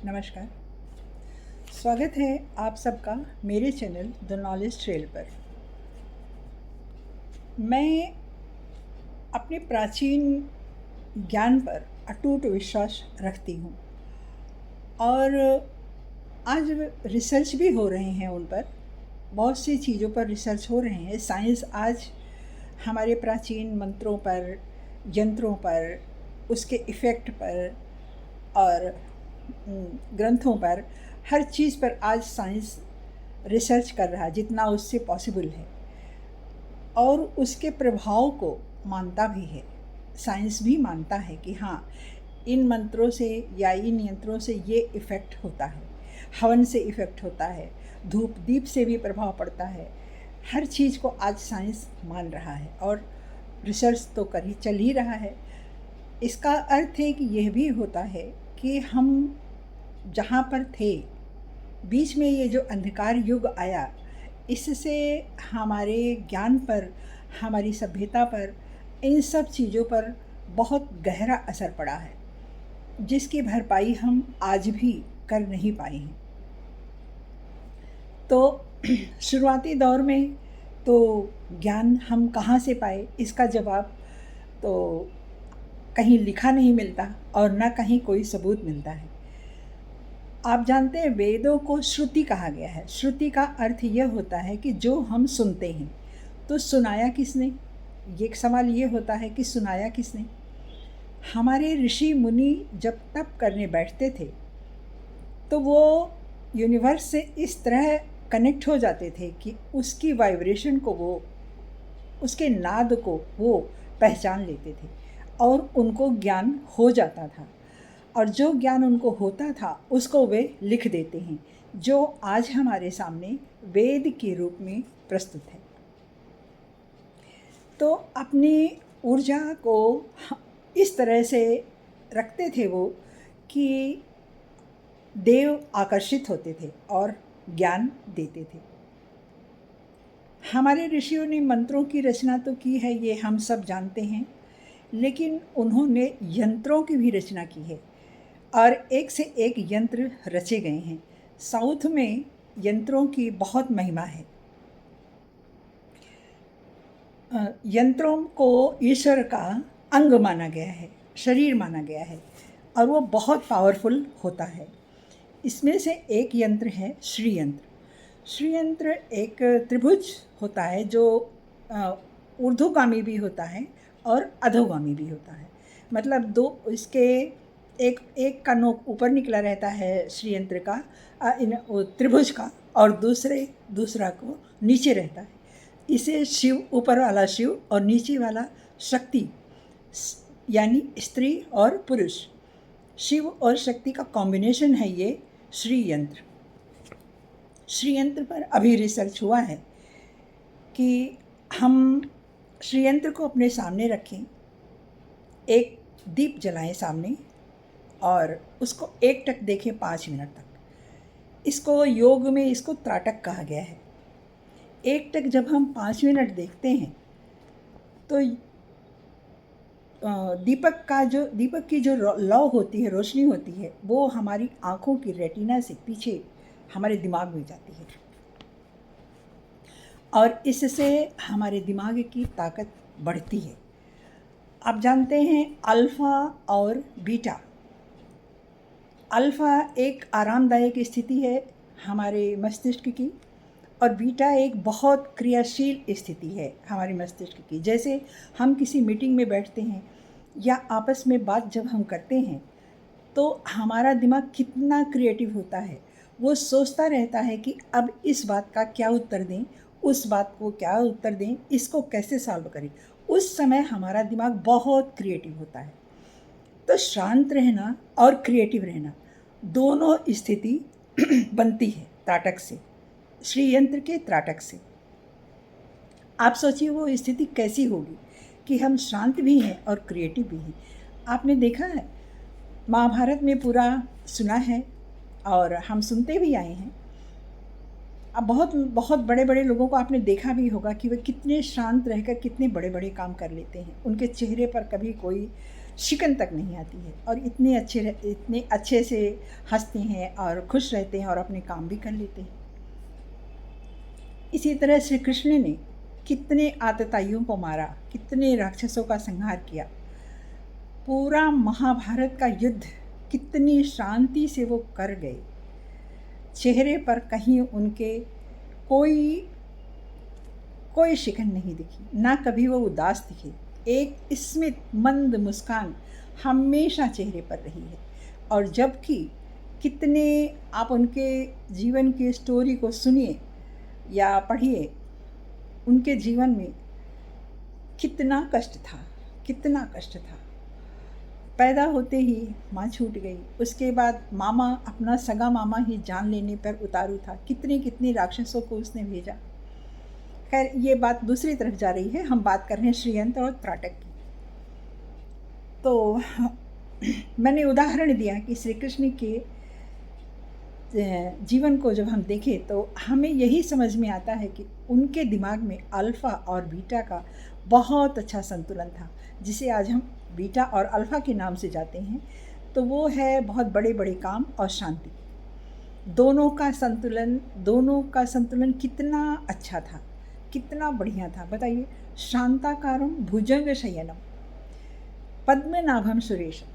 नमस्कार। स्वागत है आप सबका मेरे चैनल द नॉलेज ट्रेल पर। मैं अपने प्राचीन ज्ञान पर अटूट विश्वास रखती हूँ और आज रिसर्च भी हो रहे हैं उन पर। बहुत सी चीज़ों पर रिसर्च हो रहे हैं। साइंस आज हमारे प्राचीन मंत्रों पर, यंत्रों पर, उसके इफ़ेक्ट पर और ग्रंथों पर, हर चीज़ पर आज साइंस रिसर्च कर रहा है जितना उससे पॉसिबल है और उसके प्रभाव को मानता भी है। साइंस भी मानता है कि हाँ, इन मंत्रों से या इन यंत्रों से ये इफ़ेक्ट होता है, हवन से इफ़ेक्ट होता है, धूप दीप से भी प्रभाव पड़ता है। हर चीज़ को आज साइंस मान रहा है और रिसर्च तो चल ही रहा है। इसका अर्थ है कि यह भी होता है कि हम जहाँ पर थे, बीच में ये जो अंधकार युग आया, इससे हमारे ज्ञान पर, हमारी सभ्यता पर, इन सब चीज़ों पर बहुत गहरा असर पड़ा है, जिसकी भरपाई हम आज भी कर नहीं पाए हैं। तो शुरुआती दौर में तो ज्ञान हम कहाँ से पाए, इसका जवाब तो कहीं लिखा नहीं मिलता और न कहीं कोई सबूत मिलता है। आप जानते हैं, वेदों को श्रुति कहा गया है। श्रुति का अर्थ यह होता है कि जो हम सुनते हैं। तो सुनाया किसने? ये एक सवाल ये होता है कि सुनाया किसने? हमारे ऋषि मुनि जब तप करने बैठते थे तो वो यूनिवर्स से इस तरह कनेक्ट हो जाते थे कि उसकी वाइब्रेशन को, वो उसके नाद को वो पहचान लेते थे और उनको ज्ञान हो जाता था। और जो ज्ञान उनको होता था उसको वे लिख देते हैं, जो आज हमारे सामने वेद के रूप में प्रस्तुत है। तो अपनी ऊर्जा को इस तरह से रखते थे वो कि देव आकर्षित होते थे और ज्ञान देते थे। हमारे ऋषियों ने मंत्रों की रचना तो की है, ये हम सब जानते हैं, लेकिन उन्होंने यंत्रों की भी रचना की है और एक से एक यंत्र रचे गए हैं। साउथ में यंत्रों की बहुत महिमा है। यंत्रों को ईश्वर का अंग माना गया है, शरीर माना गया है और वो बहुत पावरफुल होता है। इसमें से एक यंत्र है श्री यंत्र। श्री यंत्र एक त्रिभुज होता है जो ऊर्ध्वगामी भी होता है और अधोगामी भी होता है। मतलब दो इसके एक का नोक ऊपर निकला रहता है श्री यंत्र का, त्रिभुज का, और दूसरा को नीचे रहता है। इसे शिव, ऊपर वाला शिव और नीचे वाला शक्ति, यानी स्त्री और पुरुष, शिव और शक्ति का कॉम्बिनेशन है ये श्री यंत्र। श्री यंत्र पर अभी रिसर्च हुआ है कि हम श्री यंत्र को अपने सामने रखें, एक दीप जलाएं सामने और उसको एकटक देखें 5 मिनट तक। इसको योग में इसको त्राटक कहा गया है। एकटक जब हम 5 मिनट देखते हैं तो दीपक की जो लौ होती है, रोशनी होती है, वो हमारी आँखों की रेटिना से पीछे हमारे दिमाग में जाती है और इससे हमारे दिमाग की ताकत बढ़ती है। आप जानते हैं अल्फ़ा और बीटा। अल्फ़ा एक आरामदायक स्थिति है हमारे मस्तिष्क की और बीटा एक बहुत क्रियाशील स्थिति है हमारे मस्तिष्क की। जैसे हम किसी मीटिंग में बैठते हैं या आपस में बात जब हम करते हैं तो हमारा दिमाग कितना क्रिएटिव होता है। वो सोचता रहता है कि अब इस बात का क्या उत्तर दें, उस बात को क्या उत्तर दें, इसको कैसे सॉल्व करें। उस समय हमारा दिमाग बहुत क्रिएटिव होता है। तो शांत रहना और क्रिएटिव रहना, दोनों स्थिति बनती है त्राटक से, श्री यंत्र के त्राटक से। आप सोचिए वो स्थिति कैसी होगी कि हम शांत भी हैं और क्रिएटिव भी हैं। आपने देखा है, महाभारत में पूरा सुना है और हम सुनते भी आए हैं। अब बहुत बड़े बड़े लोगों को आपने देखा भी होगा कि वे कितने शांत रहकर कितने बड़े बड़े काम कर लेते हैं। उनके चेहरे पर कभी कोई शिकन तक नहीं आती है, और इतने अच्छे से हंसते हैं और खुश रहते हैं और अपने काम भी कर लेते हैं। इसी तरह श्री कृष्ण ने कितने आतताइयों को मारा, कितने राक्षसों का संहार किया। पूरा महाभारत का युद्ध कितनी शांति से वो कर गए। चेहरे पर कहीं उनके कोई शिकन नहीं दिखी, ना कभी वो उदास दिखे। एक स्मित मंद मुस्कान हमेशा चेहरे पर रही है। और जबकि कितने आप उनके जीवन की स्टोरी को सुनिए या पढ़िए, उनके जीवन में कितना कष्ट था। पैदा होते ही माँ छूट गई, उसके बाद मामा, अपना सगा मामा ही जान लेने पर उतारू था। कितने राक्षसों को उसने भेजा। खैर, ये बात दूसरी तरफ जा रही है। हम बात कर रहे हैं श्रीयंत्र और त्राटक की। तो मैंने उदाहरण दिया कि श्री कृष्ण के जीवन को जब हम देखें तो हमें यही समझ में आता है कि उनके दिमाग में अल्फ़ा और बीटा का बहुत अच्छा संतुलन था, जिसे आज हम बीटा और अल्फ़ा के नाम से जाते हैं। तो वो है बहुत बड़े बड़े काम और शांति, दोनों का संतुलन कितना अच्छा था, कितना बढ़िया था। बताइए, शांताकारम भुजंग शयनम पद्मनाभम सुरेशम।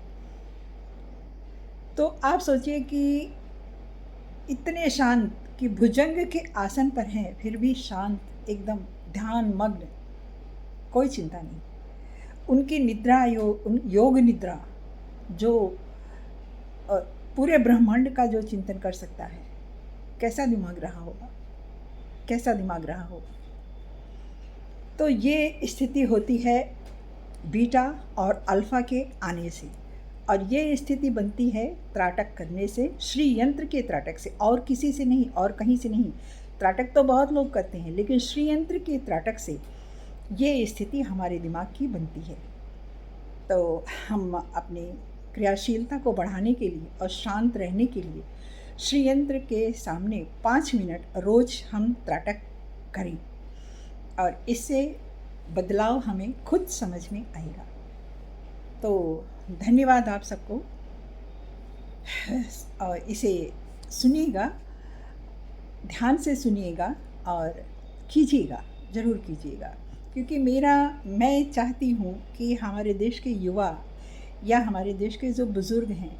तो आप सोचिए कि इतने शांत कि भुजंग के आसन पर हैं, फिर भी शांत, एकदम ध्यान मग्न, कोई चिंता नहीं। उनकी निद्रा योग निद्रा, जो पूरे ब्रह्मांड का जो चिंतन कर सकता है, कैसा दिमाग रहा होगा। तो ये स्थिति होती है बीटा और अल्फ़ा के आने से, और ये स्थिति बनती है त्राटक करने से, श्रीयंत्र के त्राटक से, और किसी से नहीं और कहीं से नहीं। त्राटक तो बहुत लोग करते हैं, लेकिन श्रीयंत्र के त्राटक से ये स्थिति हमारे दिमाग की बनती है। तो हम अपनी क्रियाशीलता को बढ़ाने के लिए और शांत रहने के लिए श्रीयंत्र के सामने 5 मिनट रोज़ हम त्राटक करें, और इससे बदलाव हमें खुद समझ में आएगा। तो धन्यवाद आप सबको, और इसे सुनिएगा, ध्यान से सुनिएगा और कीजिएगा, ज़रूर कीजिएगा। क्योंकि मैं चाहती हूँ कि हमारे देश के युवा या हमारे देश के जो बुज़ुर्ग हैं,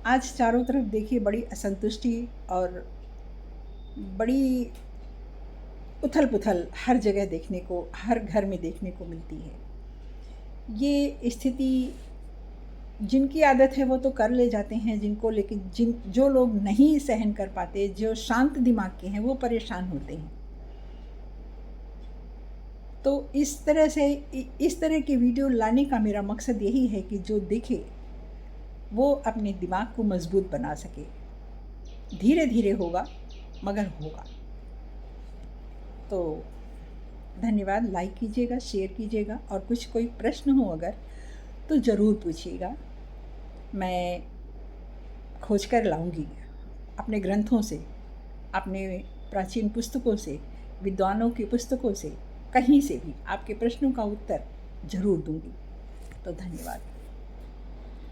आज चारों तरफ देखिए बड़ी असंतुष्टि और बड़ी उथल पुथल हर जगह देखने को, हर घर में देखने को मिलती है। ये स्थिति जिनकी आदत है वो तो कर ले जाते हैं लेकिन जो लोग नहीं सहन कर पाते, जो शांत दिमाग के हैं, वो परेशान होते हैं। तो इस तरह के वीडियो लाने का मेरा मकसद यही है कि जो देखे वो अपने दिमाग को मजबूत बना सके। धीरे धीरे होगा, मगर होगा। तो धन्यवाद। लाइक कीजिएगा, शेयर कीजिएगा, और कोई प्रश्न हो अगर तो ज़रूर पूछिएगा। मैं खोज कर लाऊंगी अपने ग्रंथों से, अपने प्राचीन पुस्तकों से, विद्वानों की पुस्तकों से, कहीं से भी आपके प्रश्नों का उत्तर ज़रूर दूंगी। तो धन्यवाद।